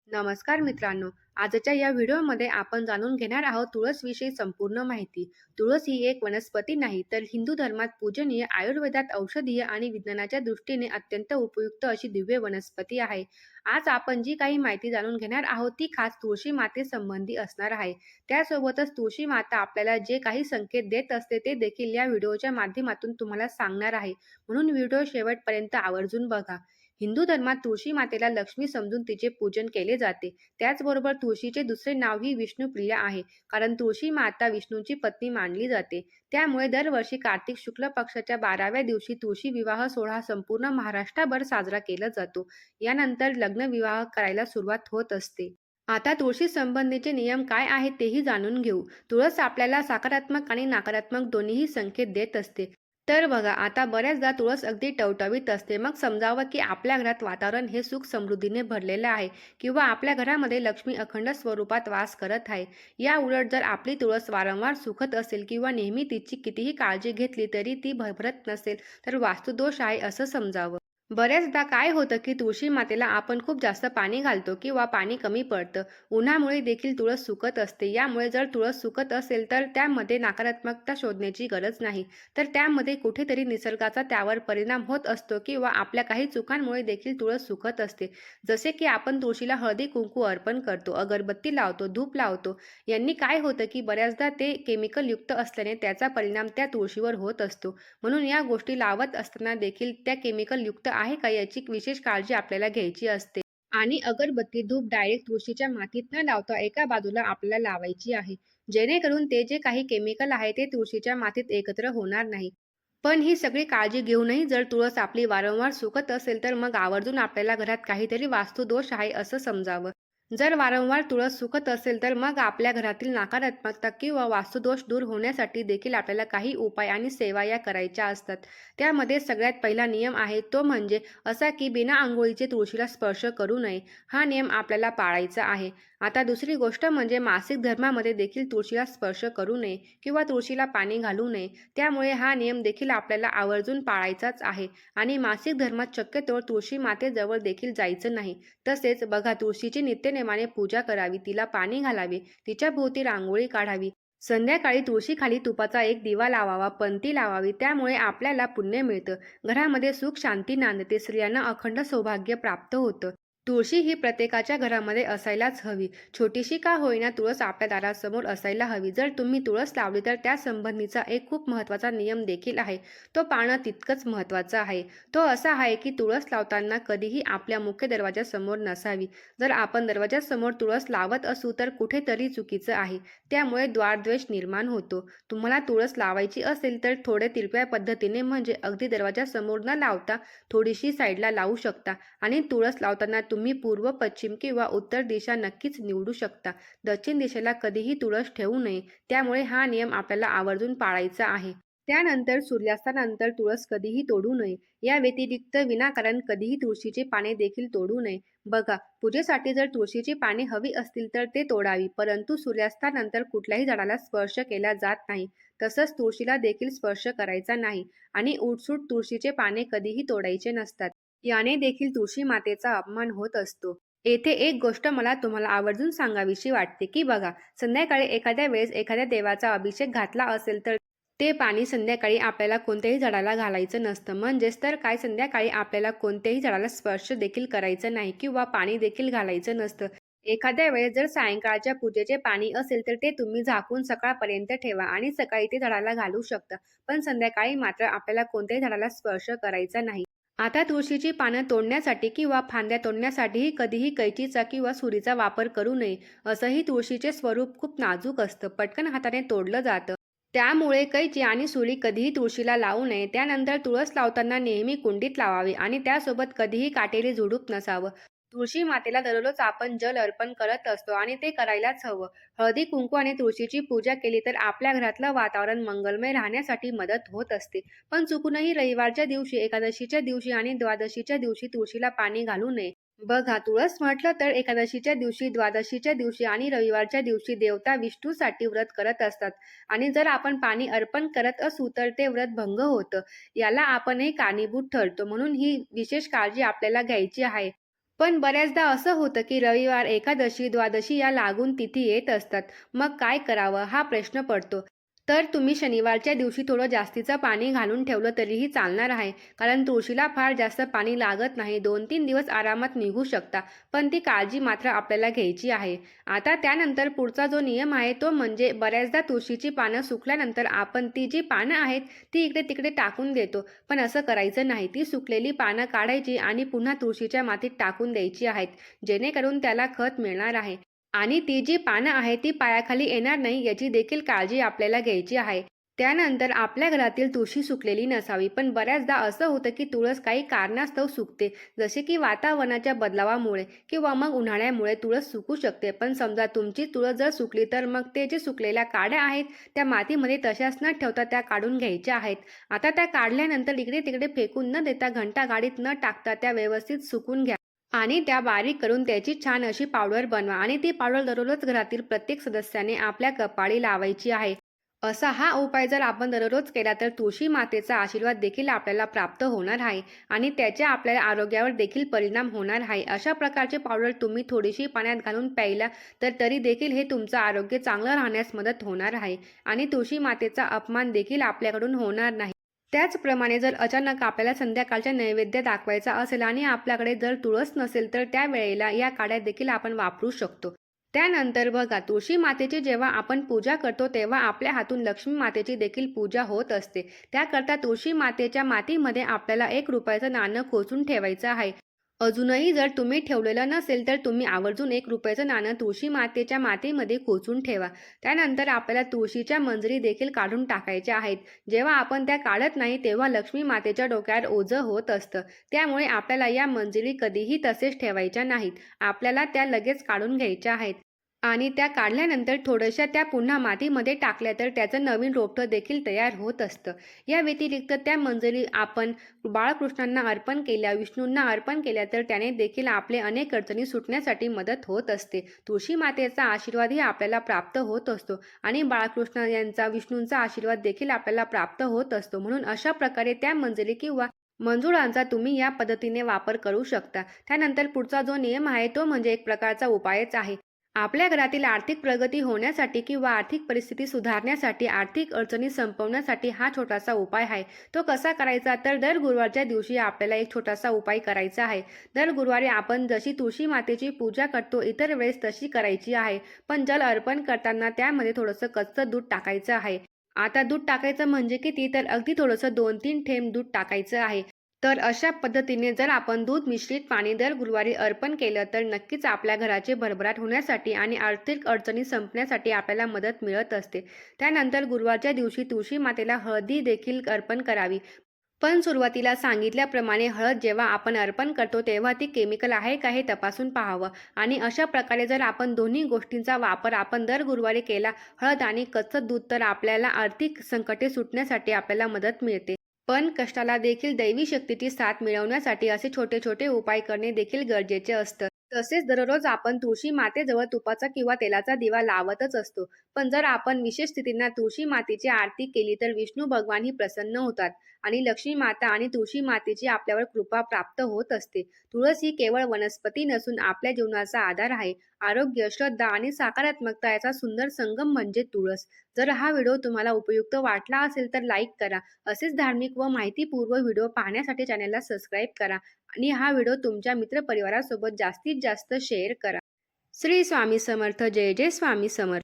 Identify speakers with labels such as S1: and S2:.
S1: नमस्कार मित्रांनो. आजच्या या व्हिडिओमध्ये आपण जाणून घेणार आहोत तुळसविषयी संपूर्ण माहिती. तुळस ही एक वनस्पती नाही, तर हिंदू धर्मात पूजनीय, आयुर्वेदात औषधीय आणि विज्ञानाच्या दृष्टीने अत्यंत उपयुक्त अशी दिव्य वनस्पती आहे. आज आपण जी काही माहिती जाणून घेणार आहोत ती खास तुळशी मातेसंबंधी असणार आहे. त्यासोबतच तुळशी माता आपल्याला जे काही संकेत देत असते ते देखील या व्हिडिओच्या माध्यमातून तुम्हाला सांगणार आहे. म्हणून व्हिडिओ शेवटपर्यंत आवर्जून बघा. हिंदू धर्मात तुळशी मातेला लक्ष्मी समजून तिचे पूजन केले जाते. त्याचबरोबर तुळशीचे दुसरे नावही विष्णुप्रिया आहे, कारण तुळशी माता विष्णूची पत्नी मानली जाते. त्यामुळे दरवर्षी कार्तिक शुक्ल पक्षाच्या 12व्या दिवशी तुळशी विवाह सोहळा संपूर्ण महाराष्ट्रभर साजरा केला जातो. यानंतर लग्न विवाह करायला सुरुवात होत असते. आता तुळशी संबंधीचे नियम काय आहेत तेही जाणून घेऊ. तुळस आपल्याला सकारात्मक आणि नकारात्मक दोन्हीही संकेत देत असते. तर बघा, आता बऱ्याचदा तुळस अगदी टवटवीत असते. मग समजावं की आपल्या घरात वातावरण हे सुख समृद्धीने भरलेलं आहे किंवा आपल्या घरामध्ये लक्ष्मी अखंड स्वरूपात वास करत आहे. या उलट जर आपली तुळस वारंवार सुखत असेल किंवा नेहमी तिची कितीही काळजी घेतली तरी ती भरभरत नसेल, तर वास्तुदोष आहे असं समजावं. बऱ्याचदा काय होतं की तुळशी मातेला आपण खूप जास्त पाणी घालतो किंवा पाणी कमी पडतं. उन्हामुळे देखील तुळस सुकत असते. यामुळे जर तुळस सुकत असेल तर त्यामध्ये नकारात्मकता शोधण्याची गरज नाही. तर त्यामध्ये कुठेतरी निसर्गाचा त्यावर परिणाम होत असतो किंवा आपल्या काही चुकांमुळे देखील तुळस सुकत असते. जसे की आपण तुळशीला हळदी-कुंकू अर्पण करतो, अगरबत्ती लावतो, धूप लावतो. यांनी काय होतं की बऱ्याचदा ते केमिकल युक्त असल्याने त्याचा परिणाम त्या तुळशीवर होत असतो. म्हणून या गोष्टी लावत असताना देखील त्या केमिकल युक्त आहे का याची विशेष काळजी आपल्याला घ्यायची असते. आणि अगरबत्ती, धूप डायरेक्ट तुळशीच्या मातीत न लावता एका बाजूला आपल्याला लावायची आहे. जेणेकरून ते जे काही केमिकल आहे ते तुळशीच्या मातीत एकत्र होणार नाही. पण ही सगळी काळजी घेऊनही जर तुळस आपली वारंवार सुकत असेल तर मग आवर्जून आपल्याला घरात काहीतरी वास्तुदोष आहे असं समजावं. जर वारंवार तुळस सुकत असेल तर मग आपल्या घरातील नकारात्मकता किंवा वास्तुदोष दूर होण्यासाठी देखील आपल्याला काही उपाय आणि सेवा या करायच्या असतात. त्यामध्ये सगळ्यात पहिला नियम आहे तो म्हणजे असा की बिना अंघोळीचे तुळशीला स्पर्श करू नये. हा नियम आपल्याला पाळायचा आहे. आता दुसरी गोष्ट म्हणजे मासिक धर्मामध्ये देखील तुळशीला स्पर्श करू नये किंवा तुळशीला पाणी घालू नये. त्यामुळे हा नियम देखील आपल्याला आवर्जून पाळायचाच आहे. आणि मासिक धर्मात शक्यतोवर तुळशी मातेजवळ देखील जायचं नाही. तसेच बघा, तुळशीची नित्यनेमाने पूजा करावी, तिला पाणी घालावे, तिच्या भोवती रांगोळी काढावी. संध्याकाळी तुळशीखाली तुपाचा एक दिवा लावावा, पंती लावावी. त्यामुळे आपल्याला पुण्य मिळतं. घरामध्ये सुख शांती नांदते. स्त्रियांना अखंड सौभाग्य प्राप्त होतं. तुळशी ही प्रत्येकाच्या घरामध्ये असायलाच हवी. छोटीशी का होईना तुळस आपल्या दारासमोर असायला हवी. जर तुम्ही तुळस लावली तर त्या संबंधीचा एक खूप महत्त्वाचा नियम देखील आहे. तो पाळणं तितकंच महत्त्वाचं आहे. तो असा आहे की तुळस लावताना कधीही आपल्या मुख्य दरवाजासमोर नसावी. जर आपण दरवाजासमोर तुळस लावत असू तर कुठेतरी चुकीचं आहे. त्यामुळे द्वारद्वेष निर्माण होतो. तुम्हाला तुळस लावायची असेल तर थोडे तिरप्या पद्धतीने, म्हणजे अगदी दरवाजासमोर न लावता थोडीशी साईडला लावू शकता. आणि तुळस लावताना तुम्ही पूर्व, पश्चिम किंवा उत्तर दिशा नक्कीच निवडू शकता. दक्षिण दिशेला कधीही तुळस ठेवू नये. त्यामुळे हा नियम आपल्याला आवर्जून पाळायचा आहे. त्यानंतर सूर्यास्तानंतर तुळस कधीही तोडू नये. या व्यतिरिक्त विनाकारण कधीही तुळशीची पाने देखील तोडू नये. बघा, पूजेसाठी जर तुळशीची पाने हवी असतील तर ते तोडावी, परंतु सूर्यास्तानंतर कुठल्याही झाडाला स्पर्श केला जात नाही. तसंच तुळशीला देखील स्पर्श करायचा नाही आणि उठसूट तुळशीचे पाने कधीही तोडायचे नसतात. याने देखील तुळशी मातेचा अपमान होत असतो. येथे एक गोष्ट मला तुम्हाला आवर्जून सांगावीशी वाटते की बघा, संध्याकाळी एखाद्या वेळेस एखाद्या देवाचा अभिषेक घातला असेल तर ते पाणी संध्याकाळी आपल्याला कोणत्याही झाडाला घालायचं नसतं. म्हणजेच तर काय, संध्याकाळी आपल्याला कोणत्याही झाडाला स्पर्श देखील करायचं नाही किंवा पाणी देखील घालायचं नसतं. एखाद्या वेळेस जर सायंकाळच्या पूजेचे पाणी असेल तर ते तुम्ही झाकून सकाळपर्यंत ठेवा आणि सकाळी ते झाडाला घालू शकता. पण संध्याकाळी मात्र आपल्याला कोणत्याही झाडाला स्पर्श करायचा नाही. आता तुळशीची पानं तोडण्यासाठी किंवा फांद्या तोडण्यासाठीही कधीही कैचीचा किंवा सुरीचा वापर करू नये. असंही तुळशीचे स्वरूप खूप नाजूक असतं, पटकन हाताने तोडलं जातं. त्यामुळे कैची आणि सुरी कधीही तुळशीला लावू नये. त्यानंतर तुळस लावताना नेहमी कुंडीत लावावी आणि त्यासोबत कधीही काटेरी झुडूप नसावं. तुळशी मातेला दररोज आपण जल अर्पण करत असतो आणि ते करायलाच हवं. हळदी कुंकू आणि तुळशीची पूजा केली तर आपल्या घरातलं वातावरण मंगलमय राहण्यासाठी मदत होत असते. पण चुकूनही रविवारच्या दिवशी, एकादशीच्या दिवशी आणि द्वादशीच्या दिवशी तुळशीला पाणी घालू नये. बघा, तुळस म्हटलं तर एकादशीच्या दिवशी, द्वादशीच्या दिवशी आणि रविवारच्या दिवशी देवता विष्णूसाठी व्रत करत असतात आणि जर आपण पाणी अर्पण करत असू तर ते व्रत भंग होतं. याला आपणही कारणीभूत ठरतो. म्हणून ही विशेष काळजी आपल्याला घ्यायची आहे. पण बऱ्याचदा असं होतं, की रविवार, एकादशी, द्वादशी या लागून तिथी येत असतात. मग काय करावं हा प्रश्न पडतो. तर तुम्ही शनिवारच्या दिवशी थोडं जास्तीचं पाणी घालून ठेवलं तरीही चालणार आहे. कारण तुळशीला फार जास्त पाणी लागत नाही. 2-3 दिवस आरामात निघू शकता. पण ती काळजी मात्र आपल्याला घ्यायची आहे. आता त्यानंतर पुढचा जो नियम आहे तो म्हणजे बऱ्याचदा तुळशीची पानं सुकल्यानंतर आपण ती जी पानं आहेत ती इकडे-तिकडे टाकून देतो. पण असं करायचं नाही. ती सुकलेली पानं काढायची आणि पुन्हा तुळशीच्या मातीत टाकून द्यायची आहेत, जेणेकरून त्याला खत मिळणार आहे. आणि ती जी पानं आहेत ती पायाखाली येणार नाही याची देखील काळजी आपल्याला घ्यायची आहे. त्यानंतर आपल्या घरातील तुळशी सुकलेली नसावी. पण बऱ्याचदा असं होतं की तुळस काही कारणास्तव सुकते. जसे की वातावरणाच्या बदलावामुळे किंवा मग उन्हाळ्यामुळे तुळस सुकू शकते. पण समजा तुमची तुळस जर सुकली तर मग ते जे सुकलेल्या काड्या आहेत त्या मातीमध्ये तशाच न ठेवता त्या काढून घ्यायच्या आहेत. आता त्या काढल्यानंतर इकडे-तिकडे फेकून न देता घंटागाडीत न टाकता त्या व्यवस्थित सुकून घ्या. आणि त्या बारीक करून त्याची छान अशी पावडर बनवा आणि ती पावडर दररोज घरातील प्रत्येक सदस्याने आपल्या कपाळी लावायची आहे. असा हा उपाय जर आपण दररोज केला तर तुळशी मातेचा आशीर्वाद देखील आपल्याला प्राप्त होणार आहे आणि त्याच्या आपल्या आरोग्यावर देखील परिणाम होणार आहे. अशा प्रकारचे पावडर तुम्ही थोडीशी पाण्यात घालून प्यायला तर तरी देखील हे तुमचं आरोग्य चांगलं राहण्यास मदत होणार आहे आणि तुळशी मातेचा अपमान देखील आपल्याकडून होणार नाही. त्याचप्रमाणे जर अचानक आपल्याला संध्याकाळच्या नैवेद्य दाखवायचा असेल आणि आपल्याकडे जर तुळस नसेल तर त्यावेळेला या काड्या देखील आपण वापरू शकतो. त्यानंतर बघा तुळशी मातेची जेव्हा आपण पूजा करतो तेव्हा आपल्या हातून लक्ष्मी मातेची देखील पूजा होत असते. त्याकरता तुळशी मातेच्या मातीमध्ये आपल्याला ₹1 नाणं खोचून ठेवायचं आहे. अजूनही जर तुम्ही ठेवलेलं नसेल तर तुम्ही आवर्जून ₹1 नाणं तुळशी मातेच्या मातीमध्ये खोचून ठेवा. त्यानंतर आपल्याला तुळशीच्या मंजरी देखील काढून टाकायच्या आहेत. जेव्हा आपण त्या काढत नाही तेव्हा लक्ष्मी मातेच्या डोक्यावर ओझं होत असतं. त्यामुळे आपल्याला या मंजिरी कधीही तसेच ठेवायच्या नाहीत. आपल्याला त्या लगेच काढून घ्यायच्या आहेत. आणि त्या काढल्यानंतर थोड्याशा त्या पुन्हा मातीमध्ये टाकल्या तर त्याचं नवीन रोपटं देखील तयार होत असतं. या व्यतिरिक्त त्या मंजरी आपण बाळकृष्णांना अर्पण केल्या, विष्णूंना अर्पण केल्या तर त्याने देखील आपले अनेक अडचणी सुटण्यासाठी मदत होत असते. तुळशी मातेचा आशीर्वादही आपल्याला प्राप्त होत असतो आणि बाळकृष्ण यांचा, विष्णूंचा आशीर्वाद देखील आपल्याला प्राप्त होत असतो. म्हणून अशा प्रकारे त्या मंजरी किंवा मंजुळांचा तुम्ही या पद्धतीने वापर करू शकता. त्यानंतर पुढचा जो नियम आहे तो म्हणजे एक प्रकारचा उपायच आहे. आपल्या घरातील आर्थिक प्रगती होण्यासाठी किंवा आर्थिक परिस्थिती सुधारण्यासाठी, आर्थिक अडचणी संपवण्यासाठी हा छोटासा उपाय आहे. तो कसा करायचा? तर दर गुरुवारच्या दिवशी आपल्याला एक छोटासा उपाय करायचा आहे. दर गुरुवारी आपण जशी तुळशी मातेची पूजा करतो, इतर वेळेस तशी करायची आहे. पण जल अर्पण करताना त्यामध्ये थोडंसं कच्चं दूध टाकायचं आहे. आता दूध टाकायचं म्हणजे किती? तर अगदी थोडंसं 2-3 थेंब दूध टाकायचं आहे. तर अशा पद्धतीने जर आपण दूध मिश्रित पाणी दर गुरुवारी अर्पण केलं तर नक्कीच आपल्या घराची भरभराट होण्यासाठी आणि आर्थिक अडचणी संपण्यासाठी आपल्याला मदत मिळत असते. त्यानंतर गुरुवारच्या दिवशी तुळशी मातेला हळदी देखील अर्पण करावी. पण सुरुवातीला सांगितल्याप्रमाणे हळद जेव्हा आपण अर्पण करतो तेव्हा ती केमिकल आहे का हे तपासून पाहावं आणि अशा प्रकारे जर आपण दोन्ही गोष्टींचा वापर आपण दर गुरुवारी केला, हळद आणि कच्चं दूध, तर आपल्याला आर्थिक संकटे सुटण्यासाठी आपल्याला मदत मिळते. पण कष्टाला देखील दैवी शक्तीची साथ मिळवण्यासाठी असे छोटे-छोटे उपाय करणे देखील गरजेचे असतं. तसेच दररोज आपण तुळशी मातेजवळ तुपाचा किंवा तेलाचा दिवा लावतच असतो. पण जर आपण विशेष स्थितींना तुळशी मातेची आरती केली तर विष्णू भगवानही प्रसन्न होतात आणि लक्ष्मी माता आणि तुळशी मातेची आपल्यावर कृपा प्राप्त होत असते. तुळस ही केवळ वनस्पती नसून आपल्या जीवनाचा आधार आहे. आरोग्य, श्रद्धा आणि सकारात्मकता याचा सुंदर संगम म्हणजे तुळस. जर हा व्हिडिओ तुम्हाला उपयुक्त वाटला असेल तर लाईक करा. असेच धार्मिक व माहितीपूर्ण व्हिडिओ पाहण्यासाठी चॅनलला सबस्क्राईब करा आणि हा व्हिडिओ तुमच्या मित्रपरिवारासोबत जास्तीत जास्त शेअर करा. श्री स्वामी समर्थ. जय जय स्वामी समर्थ.